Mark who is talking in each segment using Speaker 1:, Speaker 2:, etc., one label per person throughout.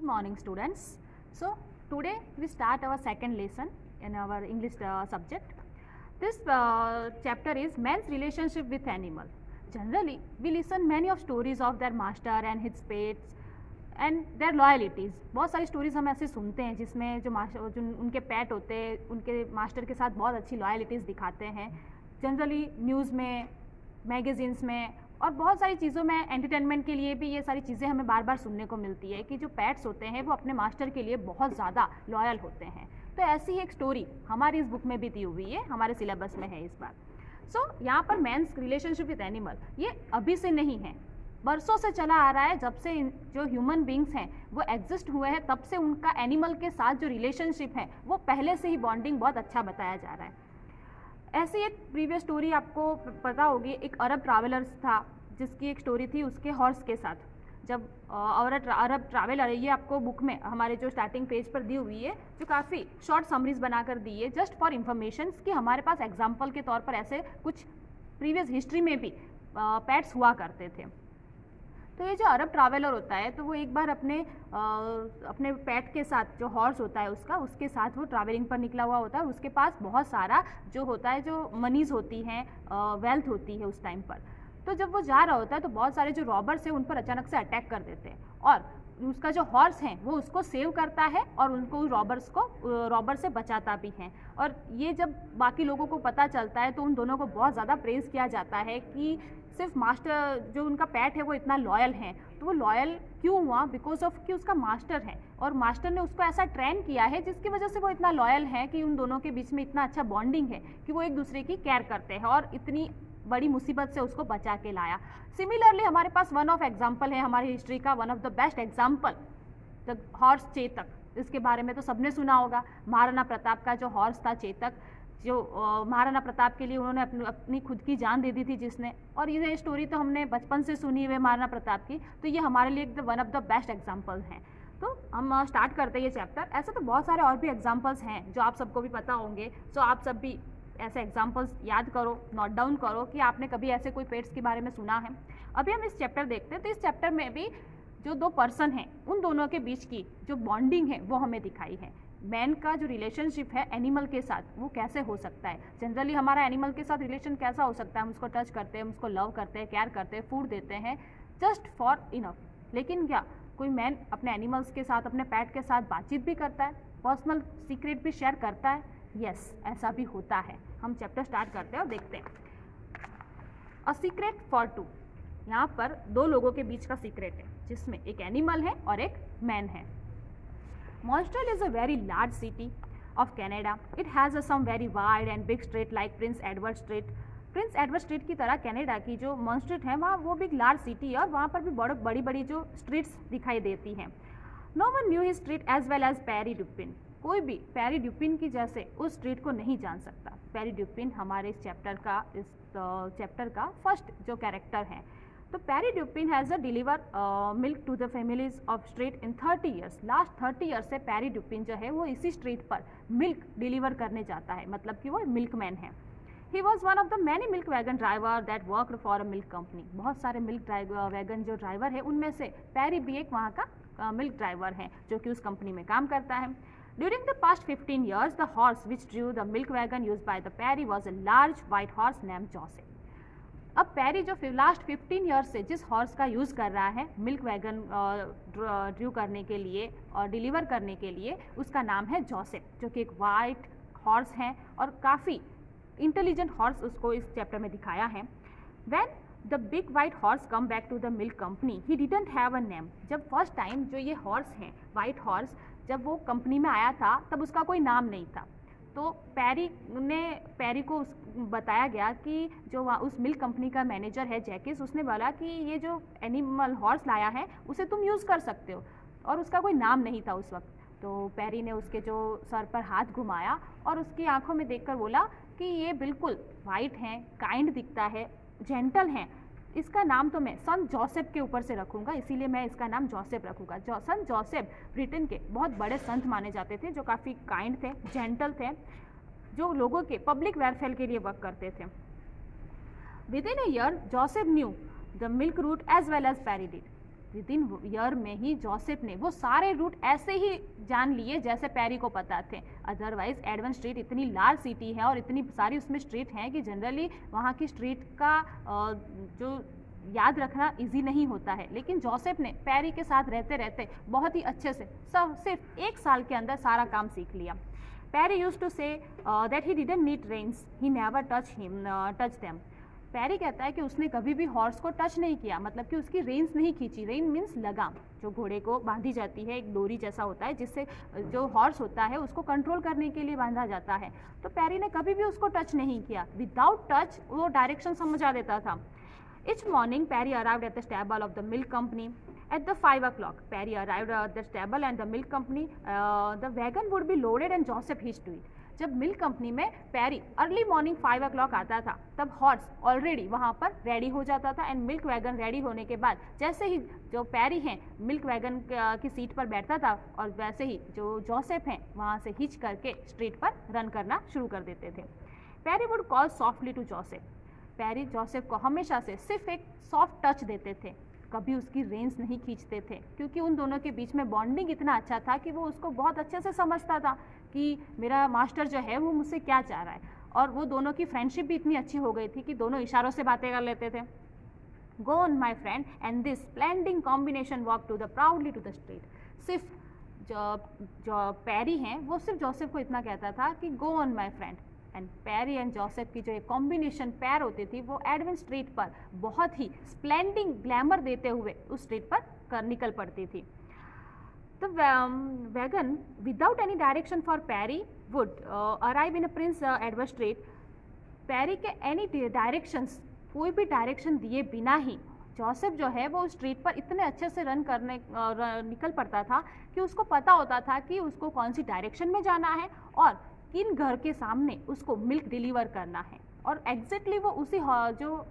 Speaker 1: morning students. So today we start our second lesson in our English subject. This chapter is man's relationship with animal. Generally we listen many of stories of their master and his pets and their loyalties. बहुत सारी stories हम ऐसे सुनते हैं जिसमें जो उनके पेट होते हैं उनके मास्टर के साथ बहुत अच्छी लॉयल्टीज़ दिखाते हैं. जनरली न्यूज़ में, मैगजीन्स में और बहुत सारी चीज़ों में एंटरटेनमेंट के लिए भी ये सारी चीज़ें हमें बार बार सुनने को मिलती है कि जो पेट्स होते हैं वो अपने मास्टर के लिए बहुत ज़्यादा लॉयल होते हैं. तो ऐसी ही एक स्टोरी हमारी इस बुक में भी दी हुई है, हमारे सिलेबस में है इस बार. यहाँ पर मैंस रिलेशनशिप विद एनिमल ये अभी से नहीं है, बरसों से चला आ रहा है. जब से जो ह्यूमन बींग्स हैं वो एग्जिस्ट हुए हैं तब से उनका एनिमल के साथ जो रिलेशनशिप है वो पहले से ही बॉन्डिंग बहुत अच्छा बताया जा रहा है. ऐसी एक प्रीवियस स्टोरी आपको पता होगी, एक अरब ट्रैवलर्स था जिसकी एक स्टोरी थी उसके हॉर्स के साथ. जब अरब ट्रैवलर, ये आपको बुक में हमारे जो स्टार्टिंग पेज पर दी हुई है, जो काफ़ी शॉर्ट समरीज बनाकर दी है जस्ट फॉर इन्फॉर्मेशन कि हमारे पास एग्जाम्पल के तौर पर ऐसे कुछ प्रीवियस हिस्ट्री में भी पेट्स हुआ करते थे. तो ये जो अरब ट्रैवलर होता है तो वो एक बार अपने पेट के साथ, जो हॉर्स होता है उसके साथ वो ट्रैवलिंग पर निकला हुआ होता है. और उसके पास बहुत सारा जो होता है, जो मनीज़ होती हैं, वेल्थ होती है उस टाइम पर. तो जब वो जा रहा होता है तो बहुत सारे जो रॉबर्स हैं उन पर अचानक से अटैक कर देते हैं और उसका जो हॉर्स है वो उसको सेव करता है और उनको रॉबर से बचाता भी है. और ये जब बाकी लोगों को पता चलता है तो उन दोनों को बहुत ज़्यादा प्रेज़ किया जाता है कि सिर्फ मास्टर, जो उनका पेट है वो इतना लॉयल है. तो वो लॉयल क्यों हुआ? बिकॉज ऑफ कि उसका मास्टर है और मास्टर ने उसको ऐसा ट्रेन किया है जिसकी वजह से वो इतना लॉयल है कि उन दोनों के बीच में इतना अच्छा बॉन्डिंग है कि वो एक दूसरे की केयर करते हैं और इतनी बड़ी मुसीबत से उसको बचा के लाया. सिमिलरली हमारे पास वन ऑफ एग्जाम्पल है हमारी हिस्ट्री का, one of the best example, the horse Chetak. इसके बारे में तो सबने सुना होगा. महाराणा प्रताप का जो हॉर्स था चेतक, जो महाराणा प्रताप के लिए उन्होंने अपनी खुद की जान दे दी थी जिसने. और ये स्टोरी तो हमने बचपन से सुनी हुई है महाराणा प्रताप की, तो ये हमारे लिए one of the best example हैं. तो हम स्टार्ट करते हैं ये चैप्टर. ऐसे तो बहुत सारे और भी एग्जाम्पल्स हैं जो आप सबको भी पता होंगे. सो आप सब भी ऐसे एग्जाम्पल्स याद करो, नोट डाउन करो कि आपने कभी ऐसे कोई पेट्स के बारे में सुना है. अभी हम इस चैप्टर देखते हैं. तो इस चैप्टर में भी जो दो पर्सन हैं उन दोनों के बीच की जो बॉन्डिंग है वो हमें दिखाई है. मैन का जो रिलेशनशिप है एनिमल के साथ वो कैसे हो सकता है. जनरली हमारा एनिमल के साथ रिलेशन कैसा हो सकता है? हम उसको टच करते हैं, हम उसको लव करते हैं, केयर करते हैं, फूड देते हैं जस्ट फॉर इनफ. लेकिन क्या कोई मैन अपने एनिमल्स के साथ, अपने पेट के साथ बातचीत भी करता है, पर्सनल सीक्रेट भी शेयर करता है? यस, ऐसा भी होता है. हम चैप्टर स्टार्ट करते हैं और देखते हैं. A secret for two. यहाँ पर दो लोगों के बीच का सीक्रेट है जिसमें एक एनिमल है और एक मैन है. Montreal is a very large city of Canada. It has some very wide and big street like Prince Edward Street. Prince Edward Street की तरह कनाडा की जो मॉन्स्ट्रेट है वहाँ वो भी लार्ज सिटी है और वहाँ पर भी बड़ी बड़ी जो स्ट्रीट्स दिखाई देती हैं. No one knew his street as well as Perry Dupin. कोई भी पेरी ड्यूपिन की जैसे उस स्ट्रीट को नहीं जान सकता. पेरी ड्यूपिन हमारे इस चैप्टर का फर्स्ट जो कैरेक्टर है. तो Pierre Dupin has a deliver milk to the families of street in 30 years. Last 30 years से पेरी ड्यूपिन जो है वो इसी स्ट्रीट पर मिल्क डिलीवर करने जाता है, मतलब कि वो मिल्कमैन है. He was one of the many milk wagon driver that worked for a milk company. बहुत सारे मिल्क वैगन जो ड्राइवर है उनमें से पेरी भी एक वहाँ का मिल्क ड्राइवर है जो कि उस कंपनी में काम करता है. During the past 15 years, the horse which drew the milk wagon used by the Perry was a large white horse named Joseph. अब पेरी जो लास्ट 15 ईयर्स से जिस हॉर्स का यूज़ कर रहा है मिल्क वैगन ड्रू करने के लिए और डिलीवर करने के लिए, उसका नाम है जोसेफ, जो कि एक वाइट हॉर्स है और काफ़ी इंटेलिजेंट हॉर्स उसको इस चैप्टर में दिखाया है. When the big white horse come back to the milk company, he didn't have a name. जब फर्स्ट टाइम जो ये हॉर्स है वाइट हॉर्स जब वो कंपनी में आया था तब उसका कोई नाम नहीं था. तो पेरी को बताया गया कि जो उस मिल्क कंपनी का मैनेजर है जैकिस, उसने बोला कि ये जो एनिमल हॉर्स लाया है उसे तुम यूज़ कर सकते हो, और उसका कोई नाम नहीं था उस वक्त. तो पेरी ने उसके जो सर पर हाथ घुमाया और उसकी आंखों में देखकर बोला कि ये बिल्कुल वाइट हैं, काइंड दिखता है, जेंटल हैं, इसका नाम तो मैं सन जोसेफ के ऊपर से रखूँगा, इसीलिए मैं इसका नाम जोसेफ रखूँगा. सन जोसेफ ब्रिटेन के बहुत बड़े संत माने जाते थे जो काफ़ी काइंड थे, जेंटल थे, जो लोगों के पब्लिक वेलफेयर के लिए वर्क करते थे. Within a year Joseph knew the milk route as well as Perry did. Within year में ही जोसेफ ने वो सारे रूट ऐसे ही जान लिए जैसे पेरी को पता थे। अदरवाइज एडवन स्ट्रीट इतनी लार्ज सिटी है और इतनी सारी उसमें स्ट्रीट हैं कि जनरली वहाँ की स्ट्रीट का जो याद रखना इजी नहीं होता है, लेकिन जोसेफ ने पेरी के साथ रहते रहते बहुत ही अच्छे से सब सिर्फ 1 साल के अंदर सारा काम सीख लिया। Perry used to say that he didn't need reins, he never touch them. Perry कहता है कि उसने कभी भी हॉर्स को टच नहीं किया, मतलब कि उसकी रेन्स नहीं खींची। रेन मीन्स लगाम, जो घोड़े को बांधी जाती है, एक डोरी जैसा होता है जिससे जो हॉर्स होता है उसको कंट्रोल करने के लिए बांधा जाता है। तो पेरी ने कभी भी उसको टच नहीं किया। विदाउट टच वो डायरेक्शन समझा देता था। Each morning, Perry arrived at the stable of the milk company. At the 5 o'clock, Perry arrived at the stable and the milk company. The wagon would be loaded and Joseph hitched to it. जब milk company में peri early morning 5 o'clock आता था, तब horse already वहाँ पर ready हो जाता था एंड मिल्क वैगन रेडी होने के बाद जैसे ही जो पेरी हैं मिल्क वैगन की सीट पर बैठता था और वैसे ही जो जोसेफ हैं वहाँ से हिच करके स्ट्रीट पर रन करना शुरू कर देते थे। Perry would call softly to Joseph. Perry Joseph को हमेशा से सिर्फ एक सॉफ्ट टच देते थे, कभी उसकी रेंस नहीं खींचते थे, क्योंकि उन दोनों के बीच में बॉन्डिंग इतना अच्छा था कि वो उसको बहुत अच्छे से समझता था कि मेरा मास्टर जो है वो मुझसे क्या चाह रहा है। और वो दोनों की फ्रेंडशिप भी इतनी अच्छी हो गई थी कि दोनों इशारों से बातें कर लेते थे। Go on my friend and this splendid combination walk to the proudly to the street. सिर्फ जो पेरी हैं वो सिर्फ जोसेफ को इतना कहता था कि go on my friend. And Perry and Joseph की जो एक कॉम्बिनेशन पैर होती थी वो एडवन स्ट्रीट पर बहुत ही स्प्लेंडिंग ग्लैमर देते हुए उस स्ट्रीट पर निकल पड़ती थी। The wagon without any direction for Perry would arrive in Prince Edward Street. Perry के एनी डायरेक्शंस, कोई भी डायरेक्शन दिए बिना ही जोसेफ जो है वो स्ट्रीट पर इतने अच्छे से रन करने निकल पड़ता था कि उसको पता होता था कि उसको कौन सी डायरेक्शन में जाना है और किन घर के सामने उसको मिल्क डिलीवर करना है। और एग्जैक्टली वो उसी जो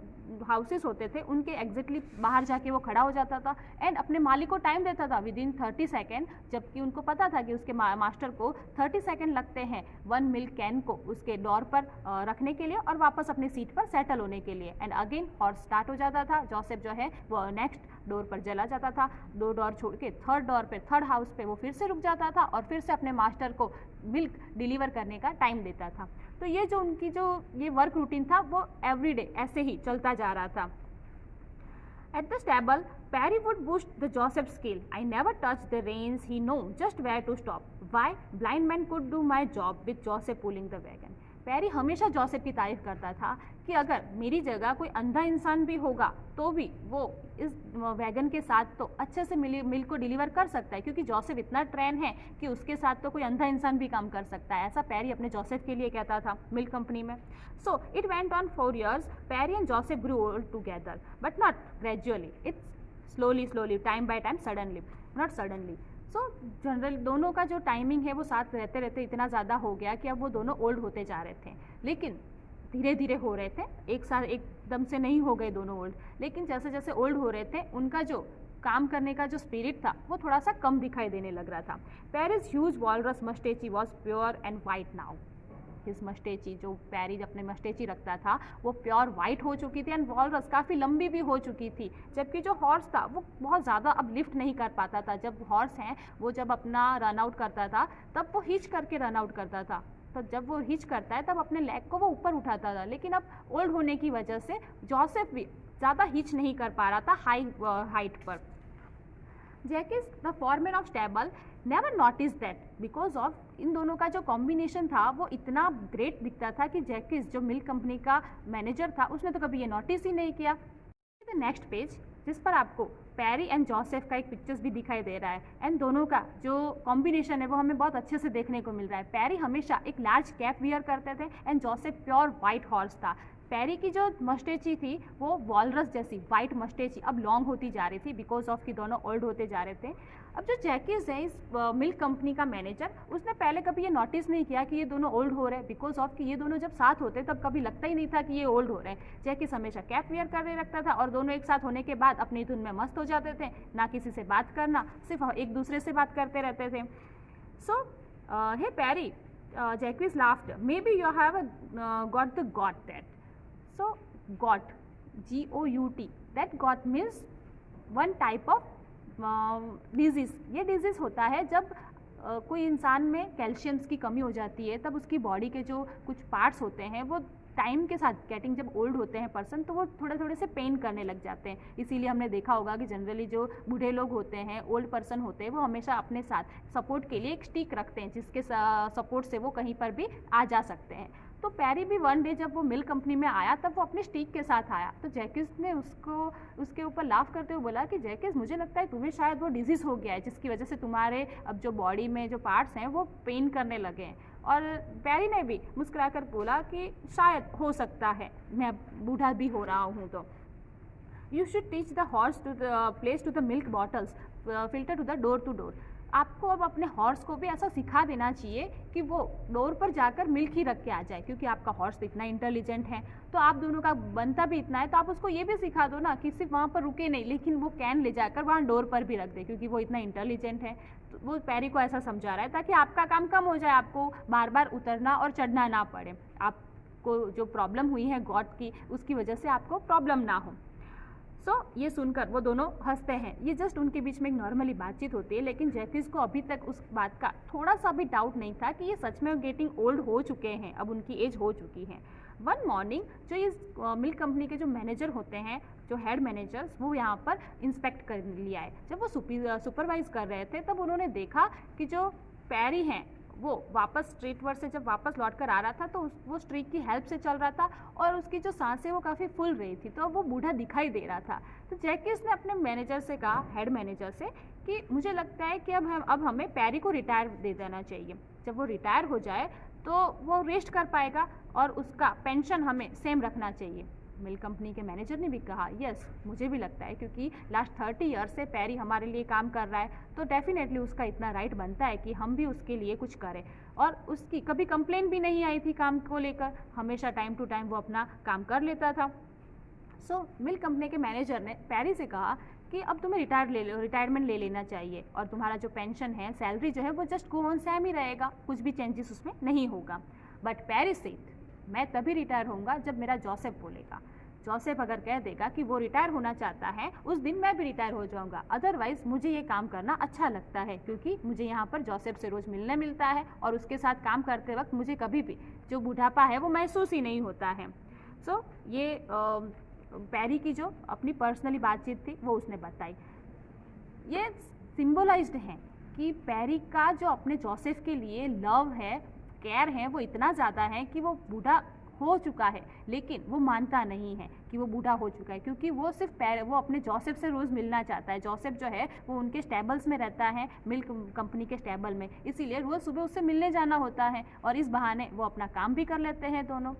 Speaker 1: हाउसेस होते थे उनके एग्जैक्टली बाहर जाके वो खड़ा हो जाता था एंड अपने मालिक को टाइम देता था विद इन 30 सेकेंड, जबकि उनको पता था कि उसके मास्टर को 30 सेकेंड लगते हैं 1 मिल्क कैन को उसके डोर पर रखने के लिए और वापस अपनी सीट पर सेटल होने के लिए। एंड अगेन हॉर्स स्टार्ट हो जाता था। जोसेफ जो है वो नेक्स्ट डोर पर चला जाता था, 2 डोर छोड़ के 3rd डोर पे 3rd हाउस पे वो फिर से रुक जाता था और फिर से अपने मास्टर को मिल्क डिलीवर करने का टाइम देता था। तो ये जो उनकी जो ये वर्क रूटीन था वो एवरीडे ऐसे ही चलता जा रहा था। At the stable, Perry would boost the Joseph scale. I never touched the reins. He knew just where to stop. Why? Blind man could do my job with Joseph pulling the wagon. Perry हमेशा Joseph की तारीफ करता था कि अगर मेरी जगह कोई अंधा इंसान भी होगा तो भी वो इस वैगन के साथ तो अच्छे से मिल्क को डिलीवर कर सकता है, क्योंकि जोसेफ इतना ट्रेन है कि उसके साथ तो कोई अंधा इंसान भी काम कर सकता है। ऐसा पेरी अपने जोसेफ के लिए कहता था मिल्क कंपनी में। So it went on 4 years. Perry and Joseph grew old together but not gradually, it's slowly time by time, suddenly not suddenly. So general दोनों का जो टाइमिंग है वो साथ रहते रहते इतना ज़्यादा हो गया कि अब वो दोनों ओल्ड होते जा रहे थे, लेकिन धीरे धीरे हो रहे थे। एक साथ एकदम से नहीं हो गए दोनों ओल्ड, लेकिन जैसे जैसे ओल्ड हो रहे थे उनका जो काम करने का जो स्पिरिट था वो थोड़ा सा कम दिखाई देने लग रहा था। Pierre's huge walrus moustache was pure and white now. His moustache, जो पेरी अपने मस्टेची रखता था वो प्योर वाइट हो चुकी थी एंड वॉलरस काफ़ी लंबी भी हो चुकी थी, जबकि जो हॉर्स था वो बहुत ज़्यादा अब लिफ्ट नहीं कर पाता था। जब हॉर्स हैं वो जब अपना रन आउट करता था तब वो हिच करके रन आउट करता था, तो जब वो हिच करता है तब अपने लेग को वो ऊपर उठाता था। लेकिन अब ओल्ड होने की वजह से जोसेफ भी ज़्यादा हिच नहीं कर पा रहा था हाइट पर। Jacques the foreman of stable never notice that because of इन दोनों का जो कॉम्बिनेशन था वो इतना ग्रेट दिखता था कि जैकिस जो मिल्क कंपनी का मैनेजर था उसने तो कभी ये नोटिस ही नहीं किया। द नेक्स्ट पेज जिस पर आपको पेरी एंड जोसेफ का एक पिक्चर्स भी दिखाई दे रहा है एंड दोनों का जो कॉम्बिनेशन है वो हमें बहुत अच्छे से देखने को मिल रहा है। पेरी हमेशा एक लार्ज कैप वियर करते थे and Joseph pure white horse था। पेरी की जो मस्टेची थी वो वॉलरस जैसी वाइट मस्टेची अब लॉन्ग होती जा रही थी बिकॉज ऑफ कि दोनों ओल्ड होते जा रहे थे। अब जो जैकिस है इस मिल्क कंपनी का मैनेजर, उसने पहले कभी ये नोटिस नहीं किया कि ये दोनों ओल्ड हो रहे हैं, बिकॉज ऑफ कि ये दोनों जब साथ होते तब कभी लगता ही नहीं था कि ये ओल्ड हो रहे हैं। जैकिस हमेशा कैप वियर करके रखता था और दोनों एक साथ होने के बाद अपनी धुन में मस्त हो जाते थे, ना किसी से बात करना, सिर्फ एक दूसरे से बात करते रहते थे। So hey Pierre, Jacques laughed, maybe you have got the gout that. So got, G-O-U-T, that got means one type of disease, ये डिजीज़ होता है जब कोई इंसान में कैल्शियम्स की कमी हो जाती है, तब उसकी बॉडी के जो कुछ पार्ट्स होते हैं वो टाइम के साथ गेटिंग, जब ओल्ड होते हैं पर्सन तो वो थोड़े थोड़े से पेन करने लग जाते हैं। इसीलिए हमने देखा होगा कि जनरली जो बूढ़े लोग होते हैं, ओल्ड पर्सन होते हैं, वो हमेशा अपने साथ सपोर्ट के लिए एक स्टिक रखते हैं जिसके सपोर्ट से वो कहीं पर भी आ जा सकते हैं। तो पैरी भी वन डे जब वो मिल्क कंपनी में आया तब वो अपने स्टिक के साथ आया, तो जैकिस ने उसके ऊपर लाफ करते हुए बोला कि जैकिस, मुझे लगता है तुम्हें शायद वो डिजीज़ हो गया है जिसकी वजह से तुम्हारे अब जो बॉडी में जो पार्ट्स हैं वो पेन करने लगे हैं। और पैरी ने भी मुस्कुराकर बोला कि शायद हो सकता है, मैं बूढ़ा भी हो रहा हूँ। तो you should teach the horse to the place to the milk bottles filter to the door to door. आपको अब अपने हॉर्स को भी ऐसा सिखा देना चाहिए कि वो डोर पर जाकर मिल्क ही रख के आ जाए, क्योंकि आपका हॉर्स इतना इंटेलिजेंट है, तो आप दोनों का बनता भी इतना है, तो आप उसको ये भी सिखा दो ना कि सिर्फ वहाँ पर रुके नहीं, लेकिन वो कैन ले जाकर वहाँ डोर पर भी रख दे, क्योंकि वो इतना इंटेलिजेंट है। तो वो पैरी को ऐसा समझा रहा है ताकि आपका काम कम हो जाए, आपको बार बार उतरना और चढ़ना ना पड़े, आपको जो प्रॉब्लम हुई है गॉट की उसकी वजह से आपको प्रॉब्लम ना हो। ये सुनकर वो दोनों हंसते हैं। ये जस्ट उनके बीच में एक नॉर्मली बातचीत होती है, लेकिन जैकिस को अभी तक उस बात का थोड़ा सा भी डाउट नहीं था कि ये सच में गेटिंग ओल्ड हो चुके हैं, अब उनकी एज हो चुकी है। वन मॉर्निंग जो इस मिल्क कंपनी के जो मैनेजर होते हैं, जो हेड मैनेजर्स, वो यहाँ पर इंस्पेक्ट कर लिया है। जब वो सुपरवाइज कर रहे थे तब उन्होंने देखा कि जो पैरी हैं वो वापस स्ट्रीट वर्ड से जब वापस लौट कर आ रहा था तो वो स्ट्रीक की हेल्प से चल रहा था और उसकी जो सांसें वो काफ़ी फूल रही थी, तो वो बूढ़ा दिखाई दे रहा था। तो जैकिस ने अपने मैनेजर से कहा, हेड मैनेजर से, कि मुझे लगता है कि अब हमें पैरी को रिटायर दे देना चाहिए। जब वो रिटायर हो जाए तो वो रेस्ट कर पाएगा और उसका पेंशन हमें सेम रखना चाहिए। मिल्क कंपनी के मैनेजर ने भी कहा, यस मुझे भी लगता है, क्योंकि लास्ट 30 ईयर से पैरी हमारे लिए काम कर रहा है, तो डेफिनेटली उसका इतना राइट बनता है कि हम भी उसके लिए कुछ करें। और उसकी कभी कंप्लेन भी नहीं आई थी काम को लेकर, हमेशा टाइम टू टाइम वो अपना काम कर लेता था। मिल्क कंपनी के मैनेजर ने पैरी से कहा कि अब तुम्हें रिटायरमेंट ले लेना चाहिए और तुम्हारा जो पेंशन है, सैलरी जो है वो जस्ट गो ऑन सेम ही रहेगा, कुछ भी चेंजेस उसमें नहीं होगा। बट पैरी सेड, मैं तभी रिटायर होऊंगा जब मेरा जोसेफ बोलेगा। जोसेफ अगर कह देगा कि वो रिटायर होना चाहता है, उस दिन मैं भी रिटायर हो जाऊंगा। अदरवाइज मुझे ये काम करना अच्छा लगता है, क्योंकि मुझे यहाँ पर जोसेफ से रोज़ मिलने मिलता है और उसके साथ काम करते वक्त मुझे कभी भी जो बुढ़ापा है वो महसूस ही नहीं होता है। ये पैरी की जो अपनी पर्सनली बातचीत थी वो उसने बताई। ये सिंबलाइज्ड है कि पैरी का जो अपने जोसेफ के लिए लव है, केयर है, वो इतना ज़्यादा है कि वो बूढ़ा हो चुका है लेकिन वो मानता नहीं है कि वो बूढ़ा हो चुका है, क्योंकि वो सिर्फ वो अपने जोसेफ से रोज़ मिलना चाहता है। जोसेफ जो है वो उनके स्टेबल्स में रहता है, मिल्क कंपनी के स्टेबल में, इसीलिए रोज़ सुबह उससे मिलने जाना होता है और इस बहाने वो अपना काम भी कर लेते हैं दोनों।